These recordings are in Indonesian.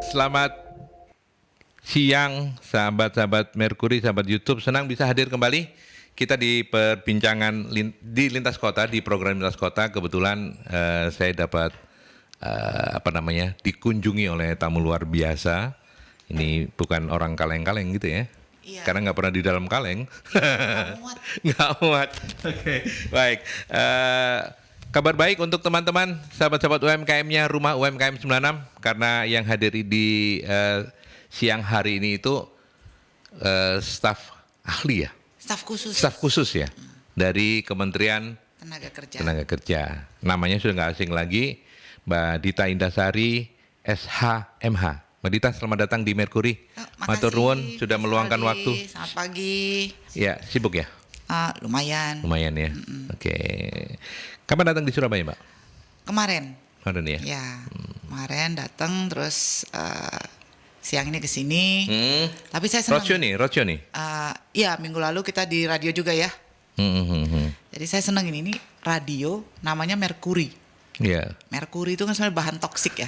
Selamat siang sahabat-sahabat Merkuri, sahabat YouTube. Senang bisa hadir kembali. Kita di perbincangan di Lintas Kota, di program Lintas Kota. Kebetulan saya dapat dikunjungi oleh tamu luar biasa. Ini bukan orang kaleng-kaleng gitu ya. Iya. Karena nggak pernah di dalam kaleng. Nggak muat. Oke, baik. Kabar baik untuk teman-teman, sahabat-sahabat UMKM-nya Rumah UMKM 96, karena yang hadir di siang hari ini itu staf ahli ya? Staf khusus ya, dari Kementerian Tenaga Kerja. Namanya sudah nggak asing lagi, Mbak Dita Indasari, SHMH. Mbak Dita, selamat datang di Merkuri. Matur nuwun sudah meluangkan waktu. Selamat pagi. Ya, sibuk ya? Lumayan. Lumayan ya. Oke. Kapan datang di Surabaya, Mbak? Kemarin ya? Ya, kemarin datang terus siang ini ke sini. Tapi saya senang. Roadshow nih. Iya, minggu lalu kita di radio juga ya. Jadi saya senang ini radio namanya Merkuri. Iya. Merkuri itu kan sebenarnya bahan toksik ya.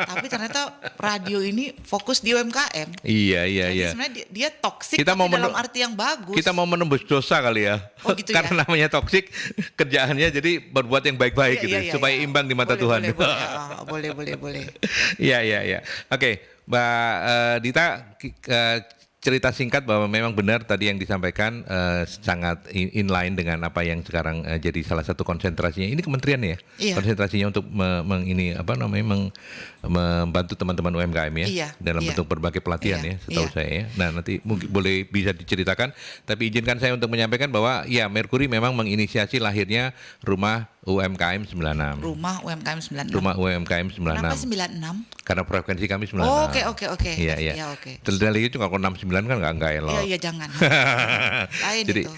Tapi ternyata radio ini fokus di UMKM. Iya. Jadi sebenarnya dia toksik tapi dalam arti yang bagus. Kita mau menembus dosa kali ya. Oh gitu Karena ya? namanya toksik, kerjaannya jadi berbuat yang baik-baik supaya imbang di mata Tuhan. Boleh. Iya. Oke, Mbak Dita, cerita singkat bahwa memang benar tadi yang disampaikan sangat inline dengan apa yang sekarang jadi salah satu konsentrasinya. Ini kementerian ya, iya. Konsentrasinya untuk membantu teman-teman UMKM ya, iya. dalam bentuk berbagai pelatihan ya, setahu saya ya. Nah nanti mungkin boleh bisa diceritakan, tapi izinkan saya untuk menyampaikan bahwa ya Merkuri memang menginisiasi lahirnya Rumah UMKM 96. Rumah UMKM 96. Rumah UMKM 96. Kenapa 96? Karena frekuensi kami 96. Oh, oke. Iya. Oke. Terlebih itu kalau 69 kan nggak elok. Iya, jangan.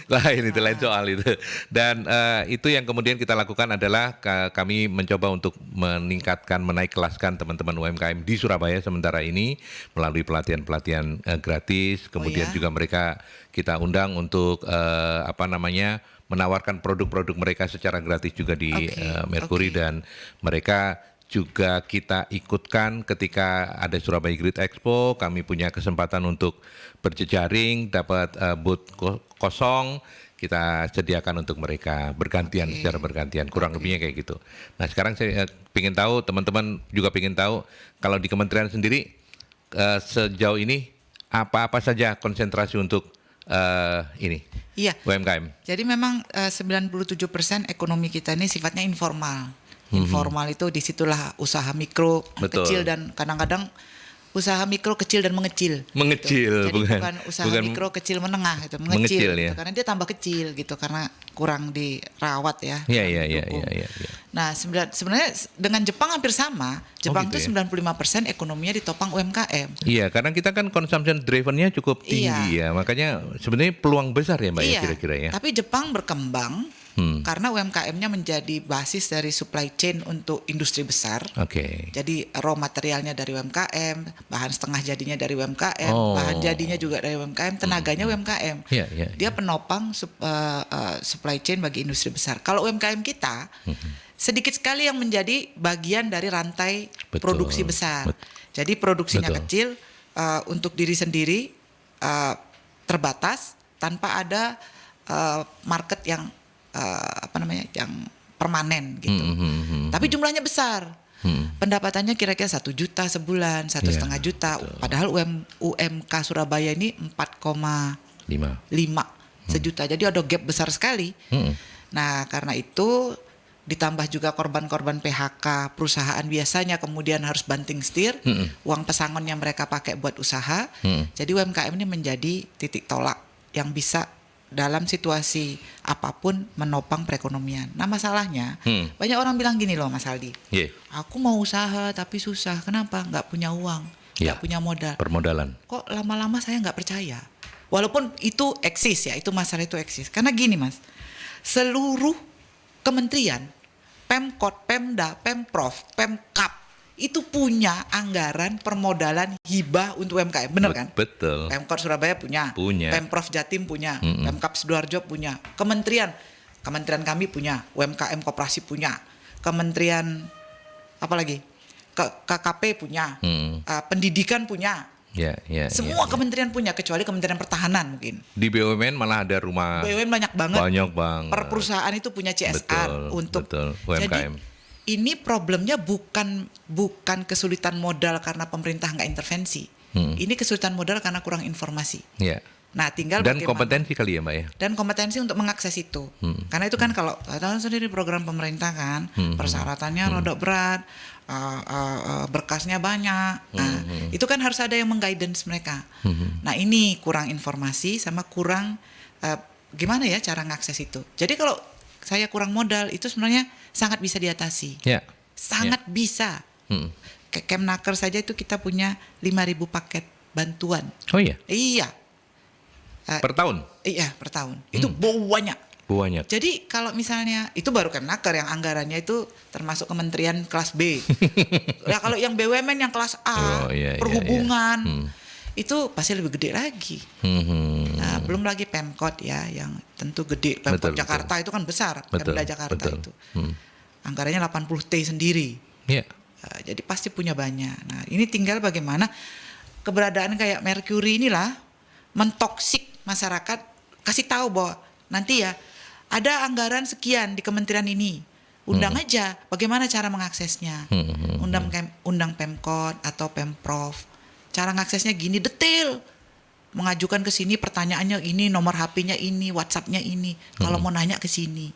Lain soal itu. Dan itu yang kemudian kita lakukan adalah kami mencoba untuk menaik kelaskan teman-teman UMKM di Surabaya sementara ini melalui pelatihan-pelatihan gratis. Kemudian juga mereka kita undang untuk menawarkan produk-produk mereka secara gratis juga di Merkuri dan mereka juga kita ikutkan ketika ada Surabaya Great Expo. Kami punya kesempatan untuk berjejaring, dapat booth kosong, kita sediakan untuk mereka bergantian, secara bergantian, kurang lebihnya kayak gitu. Nah sekarang saya ingin tahu, teman-teman juga ingin tahu, kalau di kementerian sendiri sejauh ini apa-apa saja konsentrasi untuk UMKM. Jadi memang 97% ekonomi kita ini sifatnya informal. Informal itu disitulah usaha mikro, kecil dan kadang-kadang usaha mikro kecil dan mengecil. Gitu. Jadi bukan usaha mikro kecil menengah itu, mengecil gitu. Karena dia tambah kecil gitu karena kurang dirawat ya. Iya. Nah, sebenarnya dengan Jepang hampir sama. Jepang itu 95% ekonominya ditopang UMKM. Iya, karena kita kan consumption driven-nya cukup tinggi ya. Makanya sebenarnya peluang besar ya Mbak ya kira-kira ya. Tapi Jepang berkembang karena UMKM-nya menjadi basis dari supply chain untuk industri besar. Jadi raw materialnya dari UMKM, bahan setengah jadinya dari UMKM, bahan jadinya juga dari UMKM, tenaganya UMKM. Dia penopang supply chain bagi industri besar. Kalau UMKM kita sedikit sekali yang menjadi bagian dari rantai produksi besar. Jadi produksinya kecil, untuk diri sendiri terbatas tanpa ada market yang yang permanen gitu. Tapi jumlahnya besar. Pendapatannya kira-kira 1 juta sebulan, 1,5 juta. Padahal UMK Surabaya ini 4,5 sejuta. Jadi ada gap besar sekali. Nah, karena itu ditambah juga korban-korban PHK perusahaan biasanya kemudian harus banting setir, uang pesangon yang mereka pakai buat usaha. Jadi UMKM ini menjadi titik tolak yang bisa dalam situasi apapun menopang perekonomian. Nah masalahnya banyak orang bilang gini loh Mas Aldi, aku mau usaha tapi susah, kenapa? Nggak punya uang, nggak punya modal. Permodalan. Kok lama-lama saya nggak percaya. Walaupun itu eksis ya, itu masalah itu eksis. Karena gini Mas, seluruh kementerian, Pemkot, Pemda, Pemprov, Pemkap itu punya anggaran permodalan hibah untuk UMKM, benar kan? Betul. Pemkot Surabaya punya. Pemprov Jatim punya, Pemkap Sidoarjo punya, kementerian kami punya, UMKM Koperasi punya, kementerian apa lagi? KKP punya, pendidikan punya. Semua kementerian punya kecuali Kementerian Pertahanan mungkin. Di BUMN malah ada rumah. BUMN banyak banget. Banyak banget. Per perusahaan itu punya CSR untuk UMKM. Jadi ini problemnya bukan kesulitan modal karena pemerintah nggak intervensi. Ini kesulitan modal karena kurang informasi. Nah, tinggal dan bagaimana, kompetensi kali ya, Mbak ya. Dan kompetensi untuk mengakses itu. Karena itu kan kalau tahu sendiri program pemerintah kan, persyaratannya rodok berat, berkasnya banyak. Nah, itu kan harus ada yang mengguidance mereka. Nah, ini kurang informasi sama kurang gimana ya cara mengakses itu. Jadi kalau saya kurang modal itu sebenarnya sangat bisa diatasi. Sangat bisa. Kemnaker saja itu kita punya 5.000 paket bantuan. Oh iya? Iya. Per tahun? Iya, per tahun. Itu banyak. Banyak. Jadi kalau misalnya itu baru Kemnaker yang anggarannya itu termasuk kementerian kelas B. Ya kalau yang BUMN yang kelas A, perhubungan itu pasti lebih gede lagi. Nah, belum lagi Pemkot ya yang tentu gede. Pemkot Jakarta itu kan besar. Pemda Jakarta itu. Anggarannya 80 T sendiri. Jadi pasti punya banyak. Nah, ini tinggal bagaimana keberadaan kayak Mercury inilah mentoksik masyarakat, kasih tahu bahwa nanti ya ada anggaran sekian di kementerian ini, undang aja bagaimana cara mengaksesnya, undang Pemkot atau Pemprov, cara mengaksesnya gini detail, mengajukan ke sini pertanyaannya ini, nomor HP-nya ini, WhatsApp-nya ini, kalau mau nanya ke sini,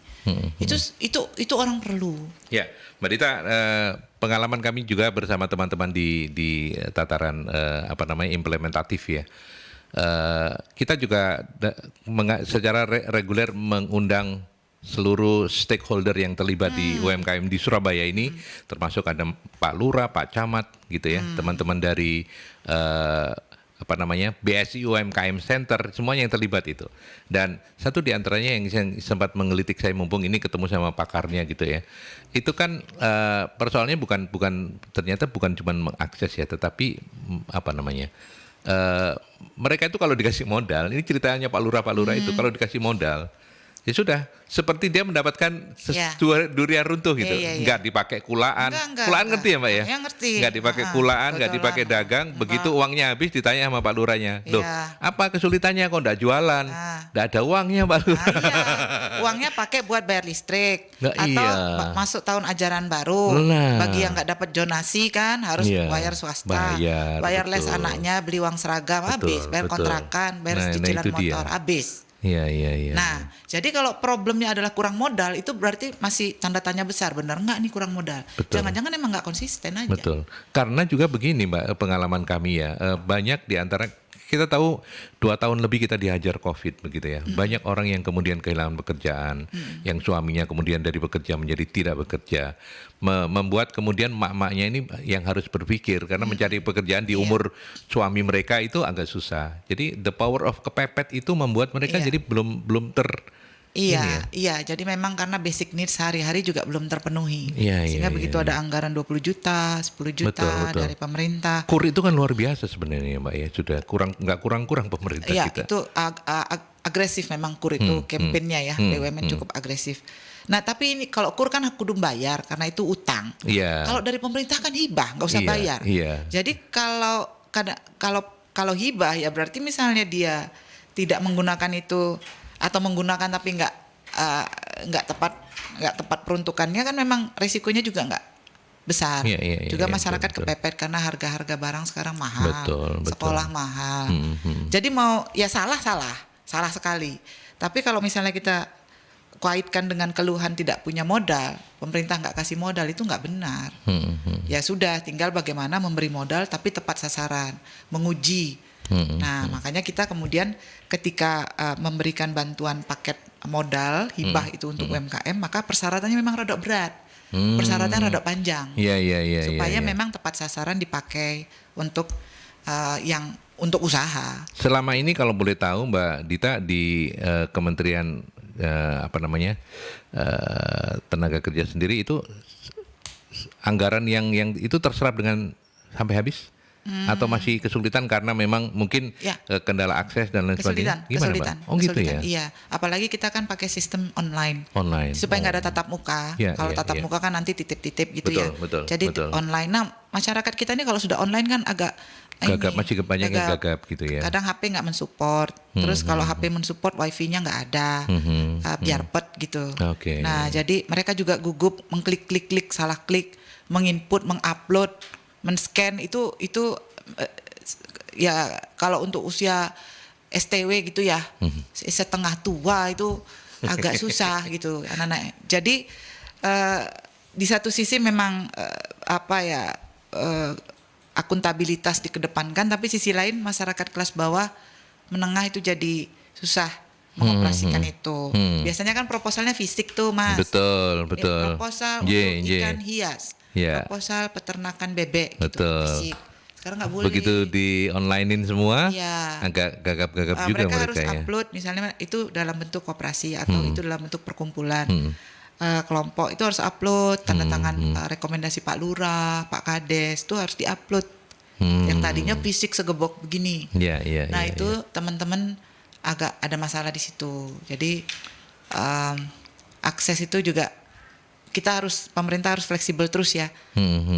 itu orang perlu. Ya, Mbak Dita, pengalaman kami juga bersama teman-teman di tataran implementatif ya. Kita juga secara reguler mengundang seluruh stakeholder yang terlibat di UMKM di Surabaya ini, termasuk ada Pak Lurah, Pak Camat, gitu ya, teman-teman dari BSI UMKM Center, semuanya yang terlibat itu. Dan satu di antaranya yang sempat menggelitik saya mumpung ini ketemu sama pakarnya gitu ya. Itu kan persoalannya ternyata bukan cuma mengakses ya, tetapi mereka itu kalau dikasih modal, ini ceritanya Pak Lurah itu kalau dikasih modal, ya sudah seperti dia mendapatkan durian runtuh gitu, nggak dipakai kulaan, kulaan ngerti ya Mbak ya? Ya, ngerti. Nggak dipakai kulaan, nggak dipakai dagang, begitu uangnya habis ditanya sama Pak Lurahnya, loh apa kesulitannya kok nggak jualan, nggak ada uangnya Pak Lurah. Uangnya pakai buat bayar listrik, atau masuk tahun ajaran baru, bagi yang nggak dapat zonasi kan harus bayar swasta, bayar les anaknya, beli uang seragam habis, bayar kontrakan, bayar cicilan motor habis. Nah, jadi kalau problemnya adalah kurang modal, itu berarti masih tanda tanya besar, benar nggak nih kurang modal? Jangan-jangan emang nggak konsisten aja. Betul. Karena juga begini Mbak, pengalaman kami ya, banyak di antara kita tahu 2 tahun lebih kita dihajar COVID begitu ya. Banyak orang yang kemudian kehilangan pekerjaan, yang suaminya kemudian dari bekerja menjadi tidak bekerja, membuat kemudian mak-maknya ini yang harus berpikir karena mencari pekerjaan di umur suami mereka itu agak susah. Jadi the power of kepepet itu membuat mereka jadi belum Iya, jadi memang karena basic needs sehari-hari juga belum terpenuhi. Sehingga begitu ada anggaran 20 juta, 10 juta dari pemerintah. KUR itu kan luar biasa sebenarnya Mbak ya, sudah nggak kurang pemerintah kita. Itu agresif memang KUR itu kampanyenya ya, BUMN cukup agresif. Nah tapi ini kalau KUR kan kudu bayar karena itu utang. Kalau dari pemerintah kan hibah, nggak usah bayar. Jadi kalau hibah ya berarti misalnya dia tidak menggunakan itu atau menggunakan tapi nggak tepat peruntukannya, kan memang risikonya juga nggak besar. Juga masyarakat kepepet karena harga-harga barang sekarang mahal, sekolah mahal. Jadi mau ya salah sekali. Tapi kalau misalnya kita kaitkan dengan keluhan tidak punya modal, pemerintah nggak kasih modal, itu nggak benar. Ya sudah, tinggal bagaimana memberi modal tapi tepat sasaran, menguji. Nah, makanya kita kemudian ketika memberikan bantuan paket modal hibah itu untuk UMKM, maka persyaratannya memang rada berat. Persyaratan rada panjang. Supaya memang tepat sasaran dipakai untuk untuk usaha. Selama ini kalau boleh tahu Mbak Dita di Kementerian Tenaga Kerja sendiri itu anggaran yang itu terserap dengan sampai habis? atau masih kesulitan karena memang mungkin kendala akses dan lain sebagainya? Gimana, kesulitan. Mbak? Oh gitu ya? Iya, apalagi kita kan pakai sistem online. Supaya nggak ada tatap muka. Kalau tatap muka kan nanti titip-titip gitu ya. Jadi online. Nah, masyarakat kita ini kalau sudah online kan agak masih banyak yang gagap gitu ya. Kadang HP nggak mensupport. Terus kalau HP mensupport wifi-nya nggak ada. Biar pet gitu. Nah, jadi mereka juga gugup mengklik-klik, salah klik, menginput, mengupload, men-scan itu ya kalau untuk usia STW gitu ya, setengah tua itu agak susah gitu anak-anak. Jadi di satu sisi memang akuntabilitas dikedepankan, tapi sisi lain masyarakat kelas bawah menengah itu jadi susah mengoperasikan itu. Biasanya kan proposalnya fisik tuh, Mas. Betul. Proposal untuk ikan hias. Proposal peternakan bebek gitu, fisik. Sekarang nggak boleh. Begitu di onlinein semua, agak gagap-gagap juga mereka harus upload, misalnya itu dalam bentuk koperasi atau itu dalam bentuk perkumpulan kelompok, itu harus upload tanda tangan rekomendasi Pak Lurah, Pak Kades, itu harus diupload. Yang tadinya fisik segebok begini. Nah itu teman-teman agak ada masalah di situ. Jadi akses itu juga pemerintah harus fleksibel terus ya.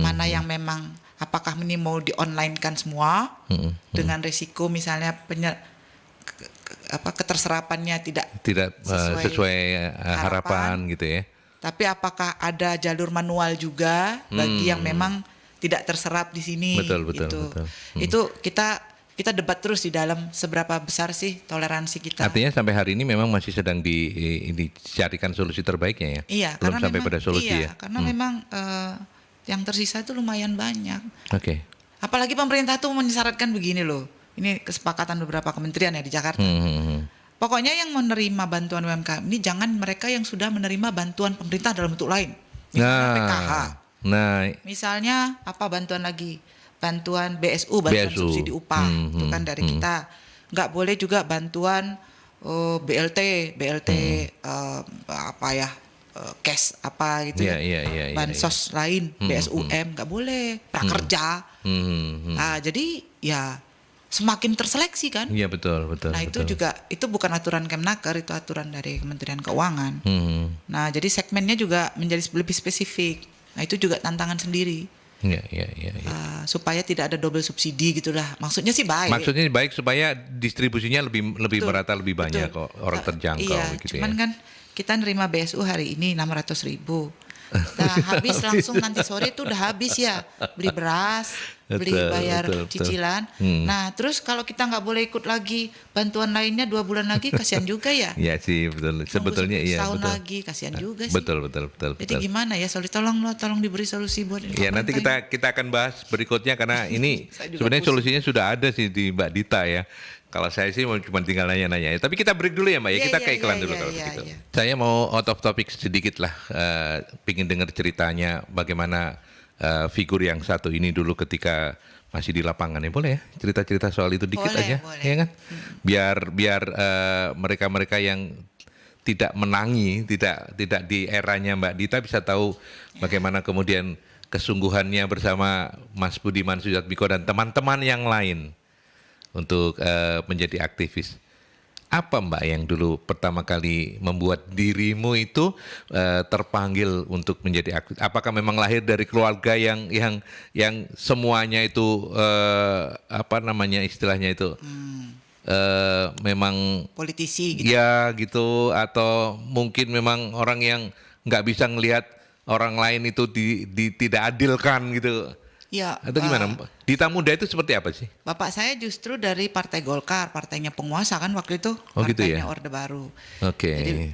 Mana yang memang apakah ini mau di online kan semua dengan resiko misalnya keterserapannya tidak sesuai harapan gitu ya. Tapi apakah ada jalur manual juga bagi yang memang tidak terserap di sini? Betul. Itu kita debat terus di dalam seberapa besar sih toleransi kita. Artinya sampai hari ini memang masih sedang dicarikan solusi terbaiknya ya? Iya, belum sampai pada solusi ya? Karena memang yang tersisa itu lumayan banyak. Oke. Apalagi pemerintah tuh mensyaratkan begini loh. Ini kesepakatan beberapa kementerian ya di Jakarta. Pokoknya yang menerima bantuan UMKM ini jangan mereka yang sudah menerima bantuan pemerintah dalam bentuk lain. Misalnya PKH. Misalnya apa bantuan lagi? Bantuan BSU, bantuan subsidi upah, itu kan dari kita. Nggak boleh juga bantuan BLT, cash apa gitu bansos lain, BSUM nggak boleh, prakerja. Jadi ya semakin terseleksi kan. Iya betul. Nah itu juga itu bukan aturan Kemnaker, itu aturan dari Kementerian Keuangan. Nah jadi segmennya juga menjadi lebih spesifik. Nah itu juga tantangan sendiri. Iya. Supaya tidak ada double subsidi gitulah. Maksudnya sih baik. Maksudnya baik supaya distribusinya lebih merata, lebih banyak kok orang terjangkau gitu. Cuman kan kita nerima BSU hari ini 600.000. Nah, habis langsung nanti sore itu udah habis ya. Beli beras, beli bayar cicilan. Nah, terus kalau kita nggak boleh ikut lagi bantuan lainnya 2 bulan lagi, kasihan juga ya. Iya sih, betul. Sebetulnya iya. Setahun lagi, kasihan juga sih. Betul. Jadi gimana ya? Tolong diberi solusi buat ini. Ya nanti kita akan bahas berikutnya karena ini sebenarnya solusinya sudah ada sih di Mbak Dita ya. Kalau saya sih cuma tinggal nanya-nanya. Tapi kita break dulu ya Mbak ya. Kita ke iklan dulu kalau begitu. Saya mau out of topic sedikit lah. Pingin dengar ceritanya bagaimana figur yang satu ini dulu ketika masih di lapangan ya. Boleh ya cerita-cerita soal itu dikit aja. Ya kan? Biar mereka-mereka yang tidak menangi, tidak di eranya Mbak Dita bisa tahu bagaimana kemudian kesungguhannya bersama Mas Budiman Sujatmiko dan teman-teman yang lain untuk menjadi aktivis. Apa Mbak yang dulu pertama kali membuat dirimu itu terpanggil untuk menjadi aktivis? Apakah memang lahir dari keluarga yang semuanya itu istilahnya itu memang politisi gitu? Ya gitu, atau mungkin memang orang yang nggak bisa ngelihat orang lain itu tidak adilkan gitu? Ya, atau gimana? Dita muda itu seperti apa sih? Bapak saya justru dari Partai Golkar, partainya penguasa kan waktu itu, partainya Orde Baru. Oke.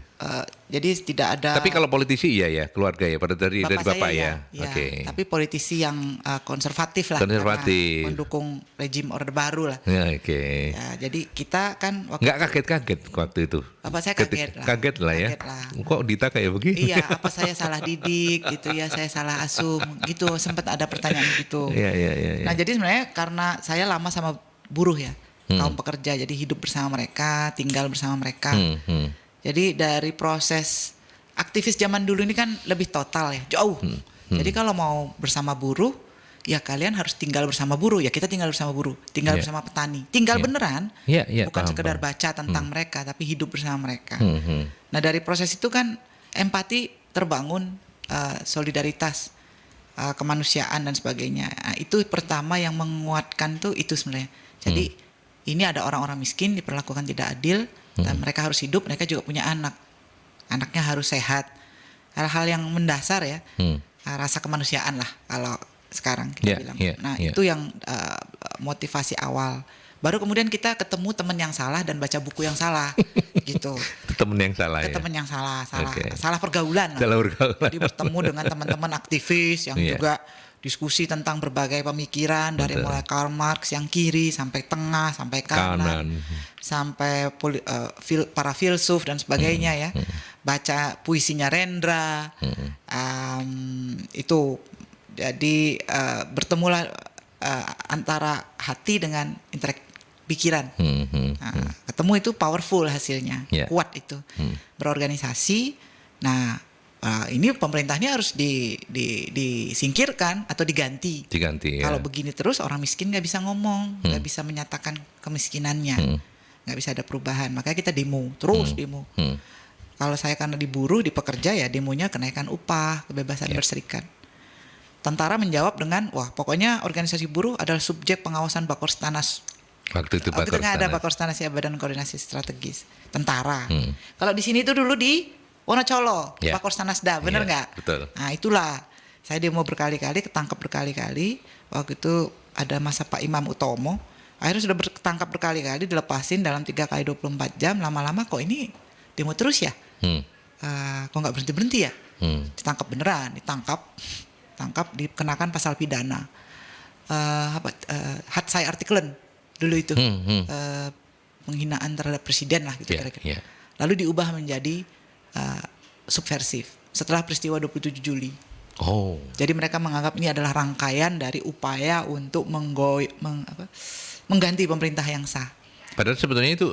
Jadi tidak ada. Tapi kalau politisi iya ya, keluarga ya, dari Bapak ya. Oke. Tapi politisi yang konservatif lah. Konservatif. Mendukung rejim Orde Baru lah. Oke. Ya, jadi kita kan nggak kaget waktu itu. Bapak saya kaget lah. Kaget lah ya. Kok Dita kayak begini? Iya, apa saya salah didik gitu ya, saya salah asum gitu, sempat ada pertanyaan gitu. Iya. Nah, jadi sebenarnya karena saya lama sama buruh ya, kaum pekerja, jadi hidup bersama mereka, tinggal bersama mereka. Jadi dari proses aktivis zaman dulu ini kan lebih total ya, jauh. Jadi kalau mau bersama buruh, ya kalian harus tinggal bersama buruh, ya kita tinggal bersama buruh, tinggal bersama petani, tinggal beneran, bukan sekedar baca tentang mereka, tapi hidup bersama mereka. Nah dari proses itu kan empati terbangun, solidaritas, kemanusiaan dan sebagainya. Nah, itu pertama yang menguatkan tuh itu sebenarnya. Jadi ini ada orang-orang miskin diperlakukan tidak adil, dan mereka harus hidup, mereka juga punya anak, anaknya harus sehat. Hal-hal yang mendasar ya, rasa kemanusiaan lah kalau sekarang kita bilang. Itu yang motivasi awal. Baru kemudian kita ketemu teman yang salah dan baca buku yang salah, gitu. Teman yang salah teman yang salah pergaulan lah. Jadi bertemu dengan teman-teman aktivis yang juga diskusi tentang berbagai pemikiran dari mulai Karl Marx yang kiri sampai tengah sampai kanan. Sampai para filsuf dan sebagainya ya. Baca puisinya Rendra. Itu jadi bertemulah antara hati dengan pikiran. Ketemu itu powerful hasilnya, kuat itu. Berorganisasi. Nah, ini pemerintahnya harus disingkirkan atau diganti. Kalau begini terus orang miskin nggak bisa ngomong, nggak bisa menyatakan kemiskinannya, nggak bisa ada perubahan. Makanya kita demo, terus demo. Kalau saya karena di buruh, di pekerja ya demonya kenaikan upah, kebebasan berserikat. Tentara menjawab dengan, wah pokoknya organisasi buruh adalah subjek pengawasan Bakorstanas. Waktu itu nggak ada Bakorstanas ya, Badan Koordinasi Strategis. Tentara. Kalau di sini itu dulu di Wonocolo, Bakorstanasda, bener nggak? Betul. Nah itulah, saya demo berkali-kali, ketangkep berkali-kali. Waktu itu ada masa Pak Imam Utomo, akhirnya sudah ketangkap berkali-kali, dilepasin dalam 3 kali 24 jam. Lama-lama kok ini demo terus ya? Kok nggak berhenti-berhenti ya? Ditangkap beneran, ditangkap, dikenakan pasal pidana. Hatsai Artikelen dulu itu, penghinaan terhadap presiden lah gitu kira-kira. Lalu diubah menjadi subversif setelah peristiwa 27 Juli. Jadi mereka menganggap ini adalah rangkaian dari upaya untuk mengganti pemerintah yang sah. Padahal sebetulnya itu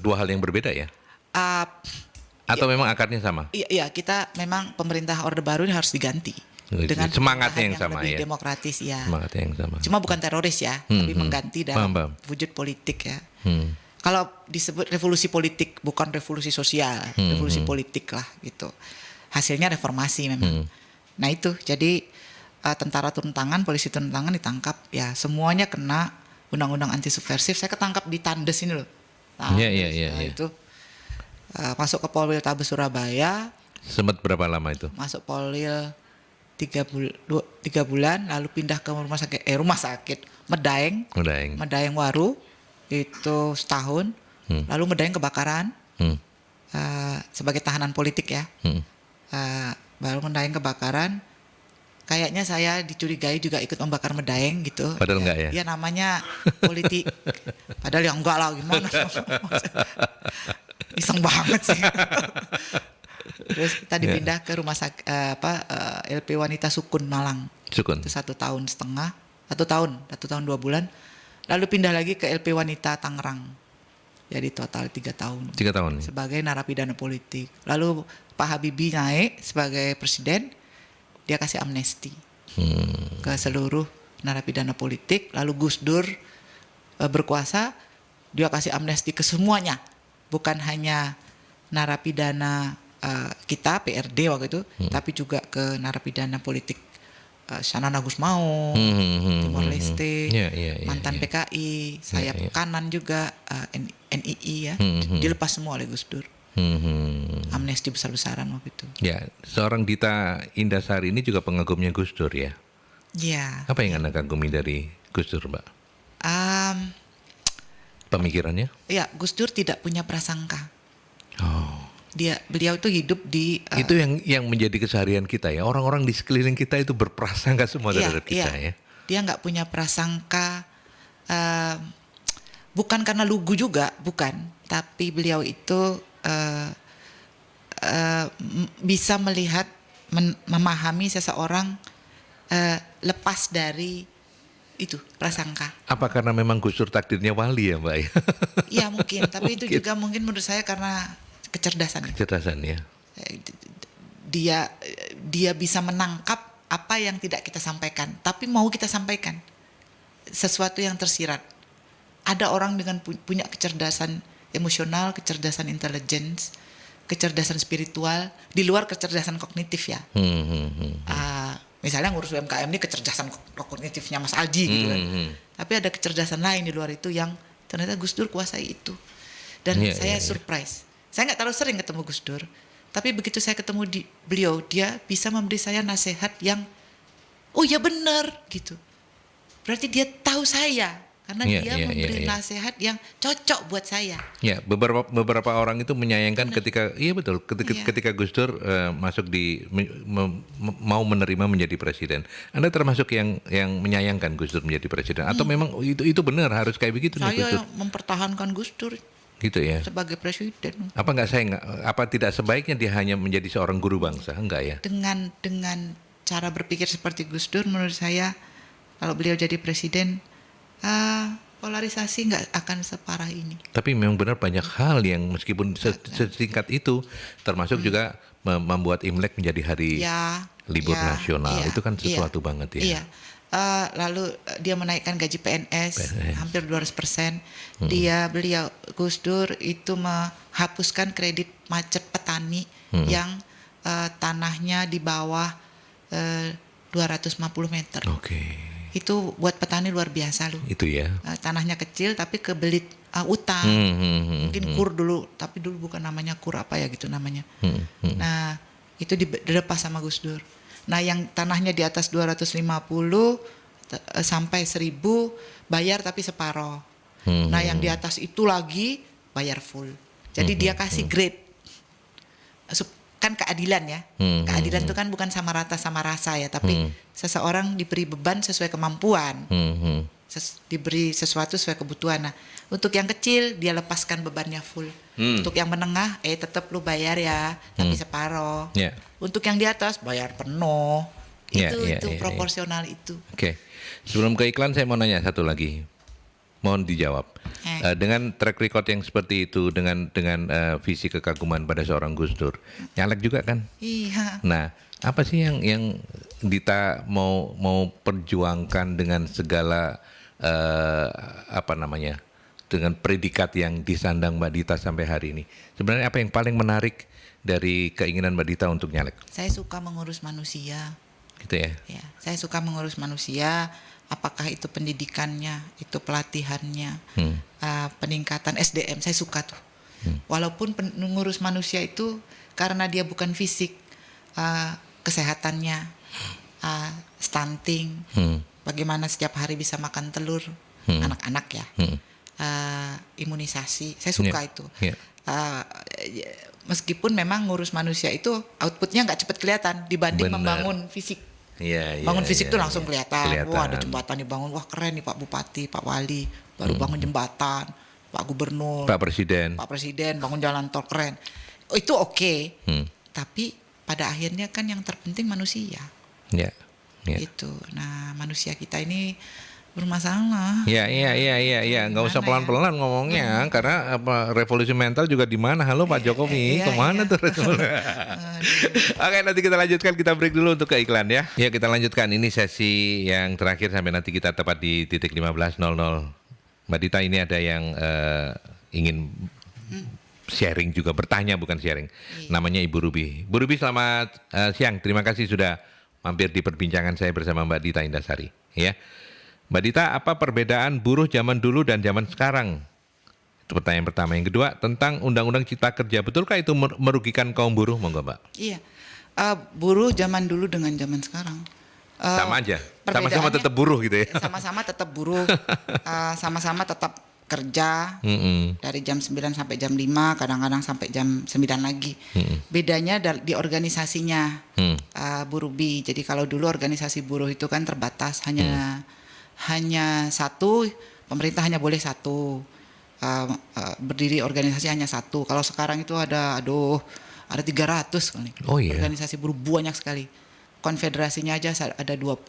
dua hal yang berbeda ya? Atau memang akarnya sama? Iya, kita memang pemerintah Orde Baru ini harus diganti. Dengan semangatnya yang sama lebih ya? demokratis ya. Semangatnya yang sama. Cuma bukan teroris ya, tapi mengganti dalam wujud politik ya. Kalau disebut revolusi politik, bukan revolusi sosial, revolusi politik lah gitu. Hasilnya reformasi memang. Nah itu, jadi tentara turun tangan, polisi turun tangan ditangkap, ya semuanya kena undang-undang anti subversif. Saya ketangkap di Tandes ini loh. Itu masuk ke Polwil Tabes Surabaya. Sempat berapa lama itu? Masuk Polwil 3 bulan, lalu pindah ke rumah sakit Medaeng Waru. Itu setahun, lalu Medaeng kebakaran sebagai tahanan politik ya. Baru Medaeng kebakaran, kayaknya saya dicurigai juga ikut membakar Medaeng gitu. Padahal enggak ya? Iya namanya politik, padahal ya enggak lah gimana. Iseng banget sih. Terus kita dipindah ke rumah sakit LP Wanita Sukun Malang. Itu 1 tahun setengah, 1 tahun 2 bulan. Lalu pindah lagi ke LP Wanita Tangerang. Jadi total 3 tahun. 3 tahun. Sebagai narapidana politik. Lalu Pak Habibie naik sebagai presiden, dia kasih amnesti ke seluruh narapidana politik. Lalu Gus Dur berkuasa, dia kasih amnesti ke semuanya. Bukan hanya narapidana kita PRD waktu itu, tapi juga ke narapidana politik Shanana Gusmao, Timor Leste, mantan PKI, sayap kanan juga NII ya, dilepas semua oleh Gus Dur. Amnesti besar-besaran waktu itu. Ya, seorang Dita Indasari ini juga pengagumnya Gus Dur ya. Iya. Apa yang Anda kagumi dari Gus Dur, Mbak? Pemikirannya? Ya, Gus Dur tidak punya prasangka. Beliau itu hidup di itu yang menjadi keseharian kita ya. Orang-orang di sekeliling kita itu berprasangka semua terhadap kita ya. Dia nggak punya prasangka, bukan karena lugu juga, bukan. Tapi beliau itu bisa melihat, memahami seseorang lepas dari itu prasangka. Apa karena memang Gus Dur takdirnya wali ya, Mbak? Iya mungkin, tapi itu juga mungkin menurut saya karena kecerdasan ya. Dia bisa menangkap apa yang tidak kita sampaikan, tapi mau kita sampaikan. Sesuatu yang tersirat. Ada orang dengan punya kecerdasan emosional, kecerdasan intelligence, kecerdasan spiritual, di luar kecerdasan kognitif ya. Misalnya ngurus UMKM ini kecerdasan kognitifnya Mas Aldi gitu kan. Tapi ada kecerdasan lain di luar itu yang ternyata Gus Dur kuasai itu. Dan saya surprise. Saya nggak terlalu sering ketemu Gus Dur, tapi begitu saya ketemu beliau, dia bisa memberi saya nasihat yang, oh ya benar gitu. Berarti dia tahu saya, karena dia memberi nasihat yang cocok buat saya. Ya, beberapa orang itu menyayangkan ketika ketika Gus Dur masuk mau menerima menjadi presiden. Anda termasuk yang menyayangkan Gus Dur menjadi presiden atau memang itu benar harus kayak begitu nih Gus Dur? Saya yang mempertahankan Gus Dur. Gitu ya. Sebagai presiden. Apa tidak sebaiknya dia hanya menjadi seorang guru bangsa? Enggak ya? Dengan cara berpikir seperti Gus Dur, menurut saya kalau beliau jadi presiden, polarisasi nggak akan separah ini. Tapi memang benar banyak hal yang meskipun sesingkat itu, termasuk juga membuat Imlek menjadi hari libur nasional. Itu kan sesuatu banget ya. Iya. Lalu dia menaikkan gaji PNS hampir 200%. Beliau Gus Dur itu menghapuskan kredit macet petani yang tanahnya di bawah 250 meter. Itu buat petani luar biasa loh. Itu ya. Tanahnya kecil tapi kebelit utang. Mungkin kur dulu, tapi dulu bukan namanya kur apa ya gitu namanya. Nah, itu dilepas sama Gus Dur. Nah, yang tanahnya di atas 250 sampai 1000 bayar tapi separoh. Nah, yang di atas itu lagi bayar full. Jadi dia kasih grade. Kan keadilan ya. Keadilan itu kan bukan sama rata sama rasa ya, tapi seseorang diberi beban sesuai kemampuan. Diberi sesuatu sesuai kebutuhan. Nah, untuk yang kecil dia lepaskan bebannya full. Untuk yang menengah tetap lu bayar ya, tapi separoh. Untuk yang di atas bayar penuh. Itu proporsional itu. Oke. Sebelum ke iklan saya mau nanya satu lagi. Mohon dijawab. Dengan track record yang seperti itu, dengan visi kekaguman pada seorang Gus Dur, nyalek juga kan? Iya. Nah, apa sih yang Dita mau perjuangkan dengan segala dengan predikat yang disandang Mbak Dita sampai hari ini? Sebenarnya apa yang paling menarik dari keinginan Mbak Dita untuk nyalek? Saya suka mengurus manusia. Gitu ya? Ya, saya suka mengurus manusia. Apakah itu pendidikannya, itu pelatihannya, peningkatan SDM, saya suka tuh. Walaupun mengurus manusia itu karena dia bukan fisik, kesehatannya, stunting, bagaimana setiap hari bisa makan telur, anak-anak ya, imunisasi, saya suka itu. Meskipun memang ngurus manusia itu outputnya nggak cepat kelihatan dibanding membangun fisik. Bangun fisik tuh langsung kelihatan. Wah, ada jembatan dibangun, wah keren nih Pak Bupati, Pak Wali, baru bangun jembatan, Pak Gubernur, Pak Presiden bangun jalan tol keren. Itu oke. Tapi pada akhirnya kan yang terpenting manusia. Itu. Nah, manusia kita ini bermasalah. Iya. Nggak usah pelan-pelan ngomongnya, karena revolusi mental juga di mana? Halo Pak Jokowi, kemana tuh revolusi? Oke, nanti kita lanjutkan, kita break dulu untuk ke iklan ya. Ya, kita lanjutkan, ini sesi yang terakhir sampai nanti kita tepat di titik 15.00. Mbak Dita, ini ada yang ingin sharing juga, bertanya bukan sharing. Namanya Ibu Ruby. Bu Ruby, selamat siang. Terima kasih sudah mampir di perbincangan saya bersama Mbak Dita Indasari. Ya. Mbak Dita, apa perbedaan buruh zaman dulu dan zaman sekarang? Itu pertanyaan pertama. Yang kedua, tentang Undang-Undang Cipta Kerja. Betulkah itu merugikan kaum buruh? Monggo, Mbak. Iya. Buruh zaman dulu dengan zaman sekarang. Sama aja? Sama-sama tetap buruh gitu ya? Sama-sama tetap buruh. Sama-sama tetap kerja. Dari jam 9 sampai jam 5, kadang-kadang sampai jam 9 lagi. Bedanya di organisasinya, Bu Ruby. Jadi kalau dulu organisasi buruh itu kan terbatas, hanya satu, pemerintah hanya boleh satu, berdiri organisasi hanya satu. Kalau sekarang itu ada 300 kali. Organisasi buruh banyak sekali. Konfederasinya aja ada 20.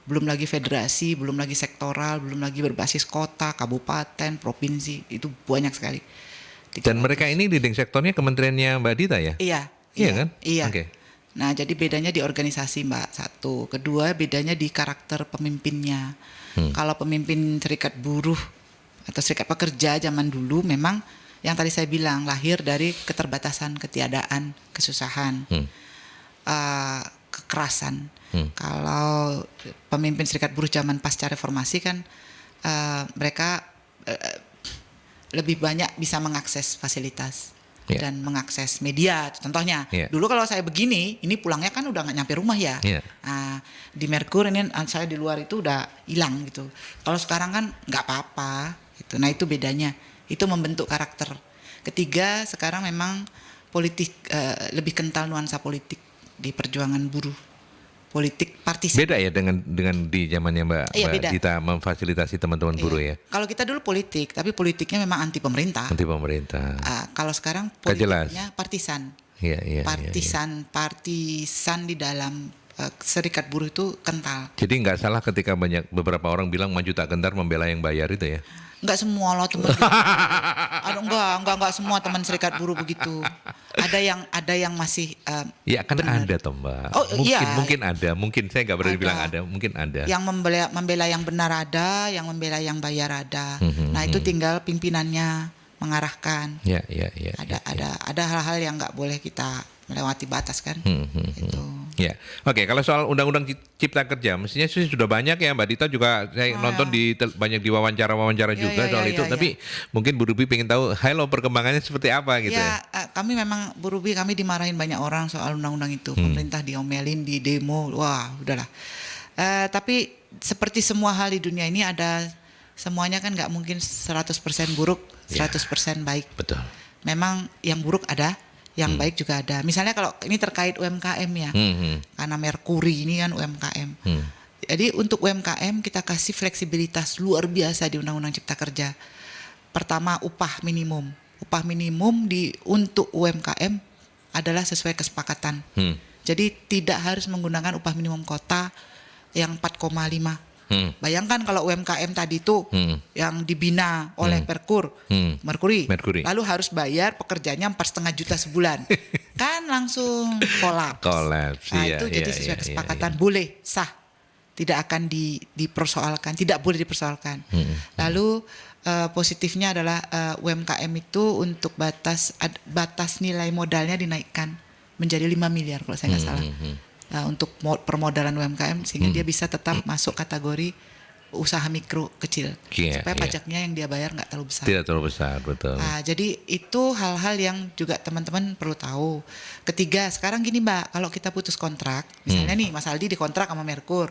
Belum lagi federasi, belum lagi sektoral, belum lagi berbasis kota, kabupaten, provinsi, itu banyak sekali. 300. Dan mereka ini leading sektornya kementeriannya Mbak Dita ya? Iya kan? Iya. Okay. Nah, jadi bedanya di organisasi, Mbak. Satu, kedua bedanya di karakter pemimpinnya. Kalau pemimpin serikat buruh atau serikat pekerja zaman dulu memang yang tadi saya bilang lahir dari keterbatasan, ketiadaan, kesusahan, kekerasan. Kalau pemimpin serikat buruh zaman pasca reformasi kan mereka lebih banyak bisa mengakses fasilitas dan mengakses media. Contohnya, dulu kalau saya begini, ini pulangnya kan udah nggak nyampe rumah ya. Di Merkur ini saya di luar itu udah hilang gitu. Kalau sekarang kan nggak apa-apa. Gitu. Nah itu bedanya. Itu membentuk karakter. Ketiga, sekarang memang politik lebih kental nuansa politik di perjuangan buruh. Politik partisan. Beda ya dengan di zamannya Mbak Dita memfasilitasi teman-teman buruh ya. Kalau kita dulu politik, tapi politiknya memang anti pemerintah. Anti pemerintah. Kalau sekarang politiknya partisan. Partisan di dalam serikat buruh itu kental. Jadi nggak salah ketika beberapa orang bilang maju tak gentar membela yang bayar itu ya. Enggak semua loh teman. Enggak semua teman serikat buruh begitu. Ada yang masih ya kan benar. Ada toh Mbak. Mungkin ada, mungkin saya nggak berani bilang ada, mungkin ada. Yang membela yang benar ada, yang membela yang bayar ada. Nah itu tinggal pimpinannya mengarahkan. Ada hal-hal yang nggak boleh kita melewati batas kan. Itu. Ya, oke. Kalau soal Undang-Undang Cipta Kerja, mestinya sih sudah banyak ya Mbak Dita juga. Saya nonton banyak di wawancara juga soal itu. Tapi mungkin Bu Ruby pengen tahu, halo perkembangannya seperti apa gitu ya? Kami memang Bu Ruby kami dimarahin banyak orang soal undang-undang itu. Pemerintah diomelin, di demo, wah udahlah. Tapi seperti semua hal di dunia ini semuanya kan nggak mungkin 100% buruk, 100% baik. Betul. Memang yang buruk ada. Yang baik juga ada. Misalnya kalau ini terkait UMKM ya, karena Merkuri ini kan UMKM. Jadi untuk UMKM kita kasih fleksibilitas luar biasa di Undang-Undang Cipta Kerja. Pertama upah minimum. Upah minimum untuk UMKM adalah sesuai kesepakatan. Jadi tidak harus menggunakan upah minimum kota yang 4,5. Bayangkan kalau UMKM tadi itu yang dibina oleh Merkuri, lalu harus bayar pekerjanya 4,5 juta sebulan, kan langsung kolaps. Nah itu jadi sesuai kesepakatan boleh sah, tidak akan dipersoalkan, tidak boleh dipersoalkan. Lalu positifnya adalah UMKM itu untuk batas nilai modalnya dinaikkan menjadi 5 miliar kalau saya nggak salah. Untuk permodalan UMKM sehingga dia bisa tetap masuk kategori usaha mikro kecil supaya pajaknya yang dia bayar nggak terlalu besar. Tidak terlalu besar, betul. Jadi itu hal-hal yang juga teman-teman perlu tahu. Ketiga, sekarang gini Mbak, kalau kita putus kontrak, misalnya nih Mas Aldi dikontrak sama Merkur,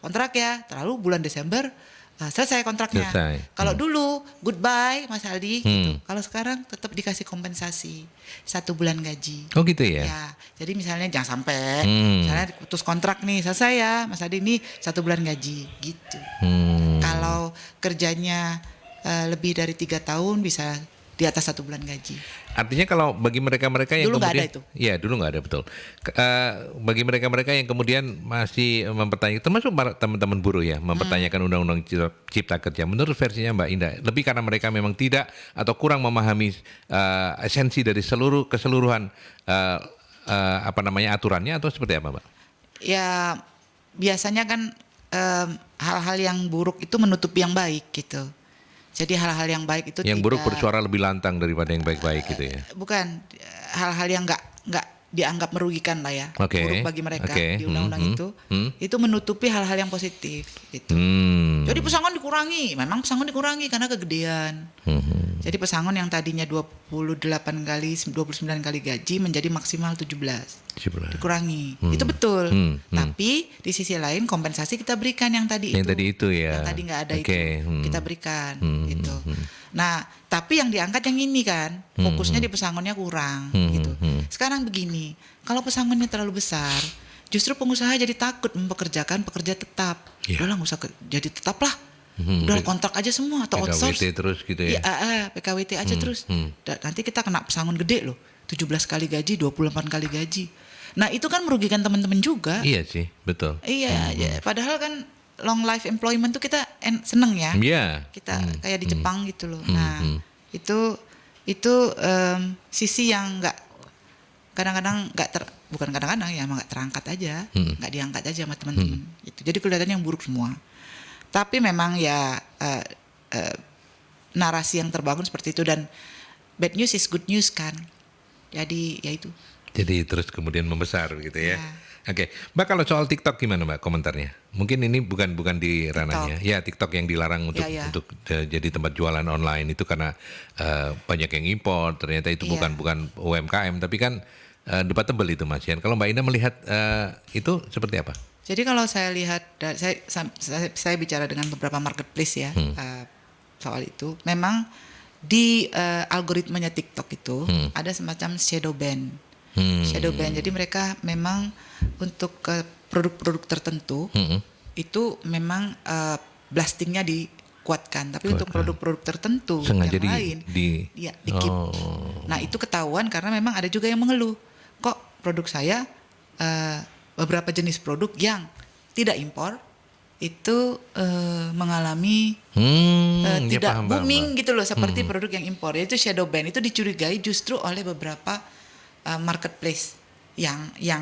kontrak ya, terlalu bulan Desember selesai kontraknya. Kalau dulu goodbye Mas Aldi, gitu. Kalau sekarang tetap dikasih kompensasi 1 bulan gaji. Oh gitu ya? Ya, jadi misalnya jangan sampai, misalnya putus kontrak nih selesai ya Mas Aldi ini 1 bulan gaji, gitu. Kalau kerjanya lebih dari 3 tahun bisa di atas 1 bulan gaji. Artinya kalau bagi mereka-mereka yang dulu kemudian, nggak ada itu. Ya dulu nggak ada betul. Bagi mereka-mereka yang kemudian masih mempertanyakan, termasuk teman-teman buruh ya, mempertanyakan Undang-Undang Cipta Kerja, menurut versinya Mbak Indah, lebih karena mereka memang tidak atau kurang memahami esensi dari keseluruhan aturannya atau seperti apa Mbak? Ya biasanya kan hal-hal yang buruk itu menutupi yang baik gitu. Jadi hal-hal yang baik itu yang buruk bersuara lebih lantang daripada yang baik-baik gitu ya. Bukan hal-hal yang nggak dianggap merugikan lah ya. Buruk bagi mereka di undang-undang itu menutupi hal-hal yang positif gitu. Jadi pesangon dikurangi, memang pesangon dikurangi karena kegedean. Jadi pesangon yang tadinya 29 kali gaji menjadi maksimal 17. Dikurangi. Itu betul. Tapi di sisi lain kompensasi kita berikan yang tadi Yang tadi itu ya. Yang tadi nggak ada itu kita berikan gitu. Nah, tapi yang diangkat yang ini kan, fokusnya di pesangonnya kurang gitu. Sekarang begini, kalau pesangonnya terlalu besar, justru pengusaha jadi takut mempekerjakan pekerja tetap. Udahlah nggak usah jadi tetap lah. Udah kontrak aja semua atau outsource. PKWT terus gitu ya. PKWT aja terus. Nanti kita kena pesangon gede loh. 17 kali gaji, 28 kali gaji. Nah, itu kan merugikan teman-teman juga. Iya sih, betul. Iya, padahal kan long life employment tuh kita seneng ya. Iya. Kita kayak di Jepang gitu loh. Nah, itu sisi yang kadang-kadang bukan kadang-kadang ya emang nggak terangkat aja, nggak diangkat aja sama teman-teman. Gitu. Jadi kelihatannya yang buruk semua. Tapi memang ya narasi yang terbangun seperti itu, dan bad news is good news kan. Jadi ya itu. Jadi terus kemudian membesar gitu ya. Ya. Oke, Mbak kalau soal TikTok gimana Mbak komentarnya? Mungkin ini bukan di ranahnya. Ya TikTok yang dilarang untuk jadi tempat jualan online itu karena banyak yang impor. Ternyata itu bukan UMKM, tapi kan debatable itu Mas Yan. Kalau Mbak Ina melihat itu seperti apa? Jadi kalau saya lihat, saya bicara dengan beberapa marketplace ya soal itu. Memang di algoritmanya TikTok itu ada semacam shadow ban. Shadow ban. Jadi mereka memang untuk produk-produk tertentu itu memang blastingnya dikuatkan, tapi untuk produk-produk tertentu sengaja yang lain di-keep. Nah itu ketahuan karena memang ada juga yang mengeluh, kok produk saya beberapa jenis produk yang tidak impor itu mengalami tidak booming gitu loh seperti produk yang impor. Itu shadow ban, itu dicurigai justru oleh beberapa marketplace yang ya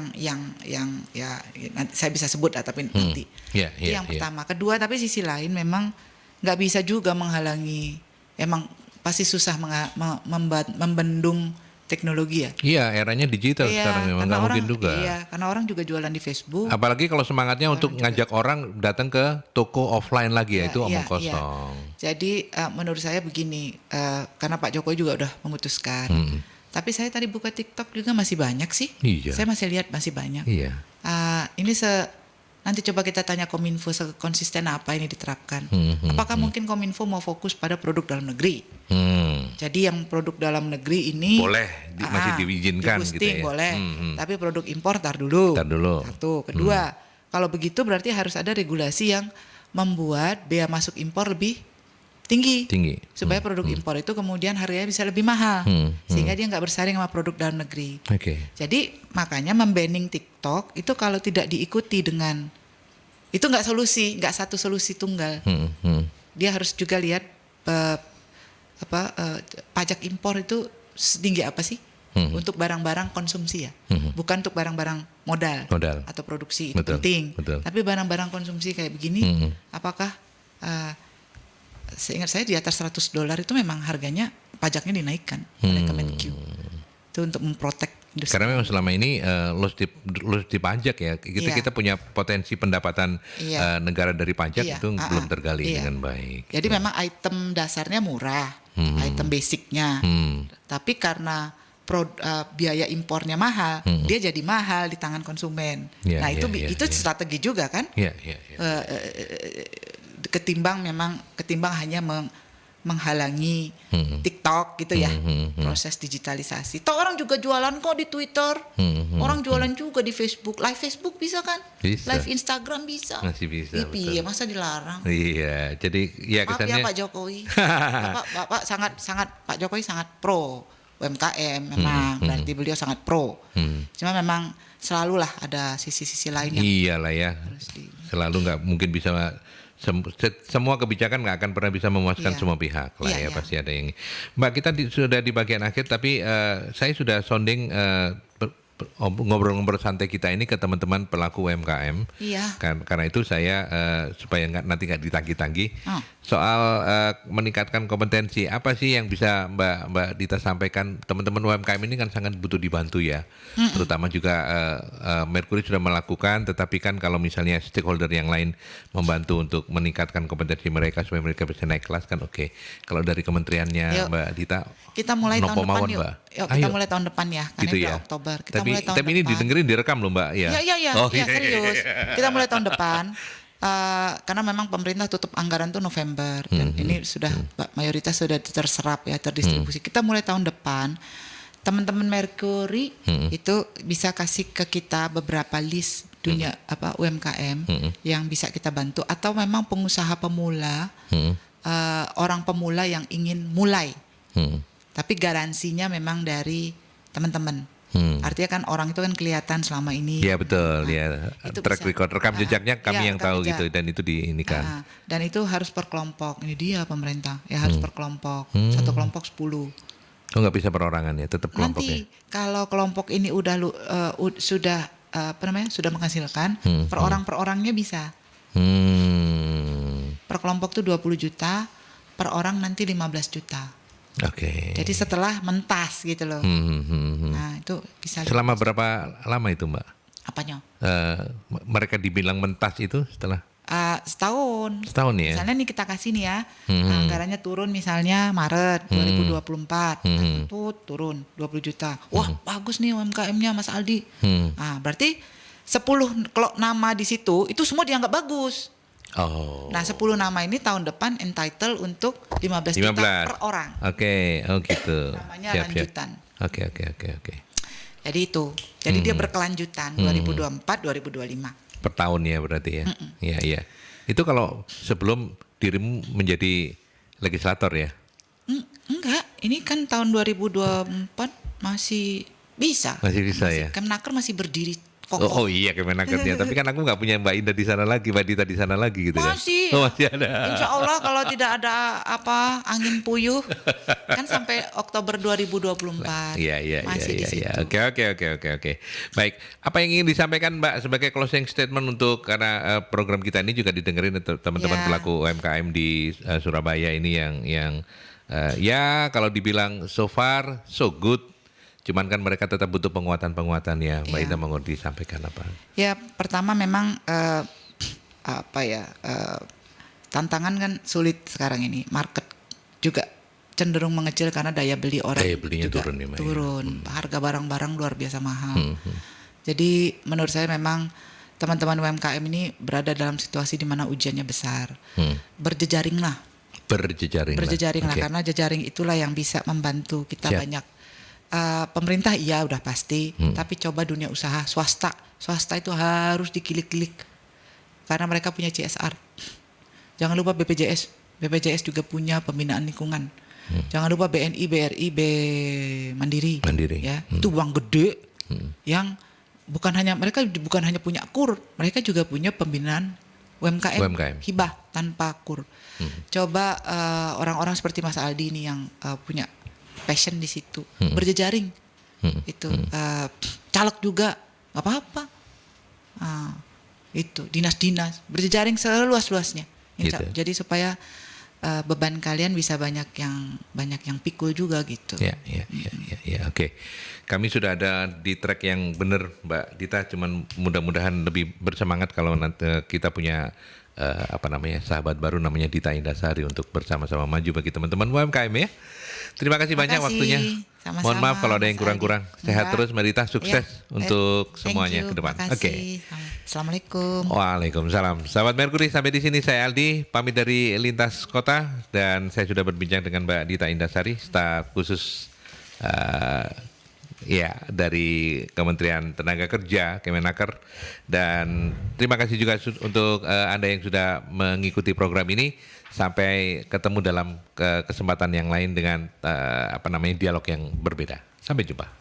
nanti saya bisa sebut tapi nanti. Itu yang pertama. Kedua, tapi sisi lain memang nggak bisa juga menghalangi, emang pasti susah membendung teknologi ya. Iya, eranya digital sekarang memang nggak mungkin juga. Iya, karena orang juga jualan di Facebook. Apalagi kalau semangatnya untuk ngajak orang datang ke toko offline lagi ya itu omong kosong. Jadi menurut saya begini, karena Pak Jokowi juga udah memutuskan. Tapi saya tadi buka TikTok juga masih banyak sih. Iya. Saya masih lihat masih banyak. Iya. Ini nanti coba kita tanya Kominfo sekonsisten apa ini diterapkan. Apakah mungkin Kominfo mau fokus pada produk dalam negeri? Jadi yang produk dalam negeri ini boleh masih diizinkan gitu ya. Boleh. Tapi produk impor tar dulu. Satu. Kedua, kalau begitu berarti harus ada regulasi yang membuat bea masuk impor lebih tinggi. Supaya produk impor itu kemudian harganya bisa lebih mahal. Sehingga dia nggak bersaing sama produk dalam negeri. Jadi makanya membanning TikTok itu kalau tidak diikuti dengan, itu nggak satu solusi tunggal. Dia harus juga lihat pajak impor itu setinggi apa sih untuk barang-barang konsumsi ya, bukan untuk barang-barang modal atau produksi itu penting. Tapi barang-barang konsumsi kayak begini, apakah seingat saya di atas $100 itu memang harganya pajaknya dinaikkan oleh Kemenq. Itu untuk memprotek industri. Karena memang selama ini loss di pajak ya. Kita punya potensi pendapatan negara dari pajak itu belum tergali dengan baik. Jadi memang item dasarnya murah, item basicnya. Tapi karena biaya impornya mahal, dia jadi mahal di tangan konsumen. Itu strategi juga kan? Ketimbang hanya menghalangi TikTok gitu ya, proses digitalisasi. Toh orang juga jualan kok di Twitter, orang jualan juga di Facebook, live Facebook bisa kan, live Instagram bisa, masih bisa. Iya, masa dilarang? Iya, jadi ya kesannya. Maaf ya Pak Jokowi, Bapak sangat Pak Jokowi sangat pro UMKM, memang berarti beliau sangat pro. Cuma memang selalulah ada sisi-sisi lain yang iyalah ya, selalu nggak mungkin bisa. Semua kebijakan nggak akan pernah bisa memuaskan semua pihak lah ya. Pasti ada yang. Mbak, kita sudah di bagian akhir, tapi saya sudah sounding ngobrol-ngobrol santai kita ini ke teman-teman pelaku UMKM. Karena itu saya supaya nanti nggak ditagih-tagih soal meningkatkan kompetensi, apa sih yang bisa Mbak Dita sampaikan? Teman-teman UMKM ini kan sangat butuh dibantu ya, terutama juga Mercury sudah melakukan, tetapi kan kalau misalnya stakeholder yang lain membantu untuk meningkatkan kompetensi mereka supaya mereka bisa naik kelas kan oke. Kalau dari kementeriannya Mbak Dita, kita mulai tahun depan yuk. Kita mulai tahun depan ya, karena gitu itu ya? Oktober. Tapi ini didengerin, direkam loh Mbak ya. Iya, serius. Kita mulai tahun depan. Karena memang pemerintah tutup anggaran tuh November dan ini sudah mayoritas sudah terserap ya, terdistribusi. Kita mulai tahun depan teman-teman Mercury itu bisa kasih ke kita beberapa list dunia UMKM yang bisa kita bantu, atau memang pengusaha pemula, orang pemula yang ingin mulai. Tapi garansinya memang dari teman-teman. Artinya kan orang itu kan kelihatan selama ini. Iya betul, ya. Track record, rekam jejaknya kami yang tahu gitu, dan itu diinikan. Dan itu harus per kelompok. Ini dia pemerintah, ya harus per kelompok. Satu kelompok 10. Oh, nggak bisa perorangan ya, tetap kelompok ya. Nanti kalau kelompok ini sudah sudah menghasilkan, per orang per orangnya bisa. Per kelompok tuh 20 juta, per orang nanti 15 juta. Oke. Jadi setelah mentas gitu loh. Nah, itu bisa. Selama berapa lama itu, Mbak? Apanya? Mereka dibilang mentas itu setelah setahun. Setahun ya. Misalnya nih kita kasih nih ya, anggarannya turun misalnya Maret 2024, turun 20 juta. Wah, bagus nih UMKM-nya Mas Aldi. Nah, berarti 10 kalau nama di situ itu semua dianggap bagus. Oh. Nah, 10 nama ini tahun depan entitled untuk 15 juta per orang. Oke, oh gitu. Namanya lanjutan. Oke. Jadi itu. Jadi dia berkelanjutan 2024 2025. Per tahun ya berarti ya. Iya. Itu kalau sebelum dirimu menjadi legislator ya? Enggak, ini kan tahun 2024 masih bisa. Masih bisa ya. Kemenaker masih berdiri kokoh. Oh iya Kemenakernya, tapi kan aku nggak punya Mbak Indah di sana lagi, Mbak Dita di sana lagi gitu masih. kan? Oh, masih ada. Insya Allah kalau tidak ada angin puyuh kan sampai Oktober 2024. Iya. Masih di situ. Oke. Baik, apa yang ingin disampaikan Mbak sebagai closing statement untuk karena program kita ini juga didengerin teman-teman pelaku UMKM di Surabaya ini yang ya kalau dibilang so far so good. Cuman kan mereka tetap butuh penguatan ya. Mbak Ida mau disampaikan apa? Ya, pertama memang tantangan kan sulit sekarang ini. Market juga cenderung mengecil karena daya beli orang juga turun. Harga barang-barang luar biasa mahal. Jadi menurut saya memang teman-teman UMKM ini berada dalam situasi di mana ujiannya besar. Berjejaringlah karena jejaring itulah yang bisa membantu kita banyak. Pemerintah iya udah pasti, tapi coba dunia usaha swasta itu harus dikilik-kilik karena mereka punya CSR. Jangan lupa BPJS juga punya pembinaan lingkungan. Jangan lupa BNI, BRI, Mandiri. Ya, itu uang gede yang mereka bukan hanya punya KUR, mereka juga punya pembinaan UMKM. Hibah tanpa KUR. Coba orang-orang seperti Mas Aldi ini yang punya passion di situ, berjejaring, itu caleg juga, nggak apa-apa, itu dinas-dinas berjejaring seluas-luasnya, gitu. Jadi supaya beban kalian bisa banyak yang pikul juga gitu. Ya, oke. Kami sudah ada di track yang benar, Mbak Dita. Cuman mudah-mudahan lebih bersemangat kalau nanti kita punya sahabat baru namanya Dita Indasari untuk bersama-sama maju bagi teman-teman UMKM ya. Terima kasih banyak waktunya. Sama-sama. Mohon maaf kalau ada yang kurang-kurang. Sehat terus Mbak Dita, sukses untuk semuanya ke depan. Oke. Assalamualaikum. Waalaikumsalam. Sahabat Merkuri, sampai di sini saya Aldi, pamit dari Lintas Kota dan saya sudah berbincang dengan Mbak Dita Indasari, staf khusus dari Kementerian Tenaga Kerja Kemenaker, dan terima kasih juga untuk Anda yang sudah mengikuti program ini. Sampai ketemu dalam kesempatan yang lain dengan dialog yang berbeda. Sampai jumpa.